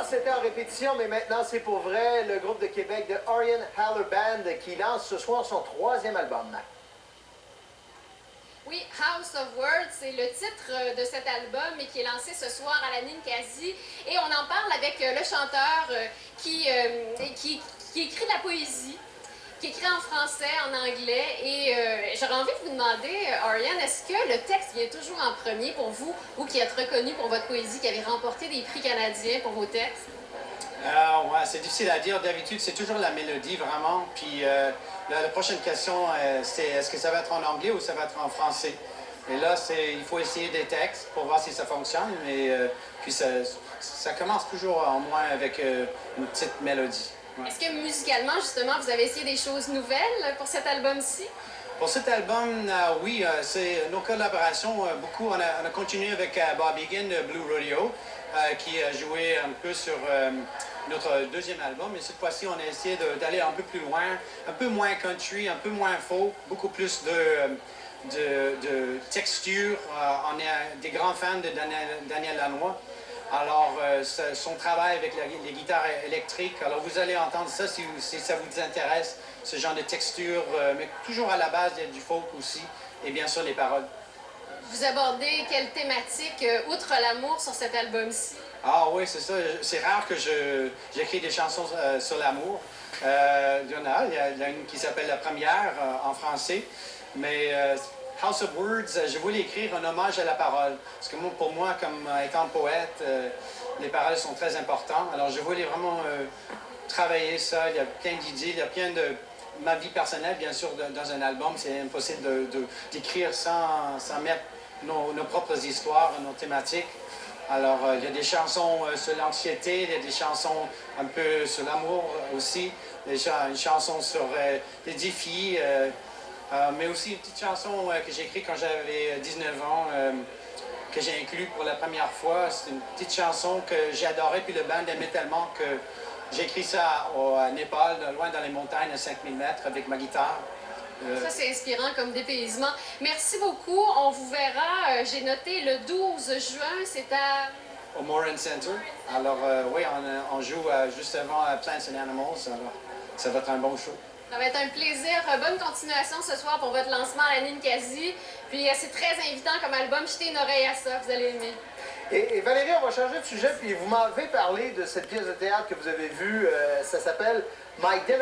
c'était en répétition, mais maintenant c'est pour vrai. Le groupe de Québec de Orion Haller Band qui lance ce soir son 3e album. Oui, House of Words, c'est le titre de cet album et qui est lancé ce soir à la Ninkasi. Et on en parle avec le chanteur qui écrit de la poésie, qui écrit en français, en anglais. Et j'aurais envie de vous demander, Orion, est-ce que le texte vient toujours en premier pour vous, ou qui êtes reconnu pour votre poésie, qui avez remporté des prix canadiens pour vos textes? Ouais, c'est difficile à dire. D'habitude, c'est toujours la mélodie, vraiment. Puis la prochaine question, c'est est-ce que ça va être en anglais ou ça va être en français? Et là, il faut essayer des textes pour voir si ça fonctionne. Mais puis ça commence toujours en moins avec une petite mélodie. Ouais. Est-ce que musicalement, justement, vous avez essayé des choses nouvelles pour cet album-ci? Pour cet album, oui, c'est nos collaborations. Beaucoup, on a continué avec Bob Egan de Blue Rodeo, qui a joué un peu sur notre 2e album. Et cette fois-ci, on a essayé d'aller un peu plus loin, un peu moins country, un peu moins folk, beaucoup plus de texture. On est des grands fans de Daniel Lanois. Alors, son travail avec les guitares électriques, alors vous allez entendre ça si ça vous intéresse, ce genre de texture, mais toujours à la base, il y a du folk aussi, et bien sûr les paroles. Vous abordez quelle thématique, outre l'amour, sur cet album-ci? Ah oui, c'est ça. C'est rare que j'écris des chansons sur l'amour. Il y en a une qui s'appelle La Première en français, mais House of Words, je voulais écrire un hommage à la parole. Parce que pour moi, comme étant poète, les paroles sont très importantes. Alors je voulais vraiment travailler ça. Il y a plein d'idées, il y a plein de... Ma vie personnelle, bien sûr, dans un album, c'est impossible d'écrire sans mettre nos propres histoires, nos thématiques. Alors, il y a des chansons sur l'anxiété, il y a des chansons un peu sur l'amour aussi, une chanson sur les défis, mais aussi une petite chanson que j'ai écrite quand j'avais 19 ans, que j'ai inclus pour la première fois. C'est une petite chanson que j'ai adorée, puis le band aimait tellement que j'ai écrit ça à Népal, loin dans les montagnes, à 5000 mètres, avec ma guitare. Ça, c'est inspirant comme dépaysement. Merci beaucoup. On vous verra, j'ai noté, le 12 juin, c'est au Moran Center. Alors, oui, on joue juste avant Plants and Animals. Alors, ça va être un bon show. Ça va être un plaisir. Bonne continuation ce soir pour votre lancement à la Ninkasi. Puis, c'est très invitant comme album. Jetez une oreille à ça, vous allez aimer. Et Valérie, on va changer de sujet, puis vous m'avez parlé de cette pièce de théâtre que vous avez vue. Ça s'appelle My Dinner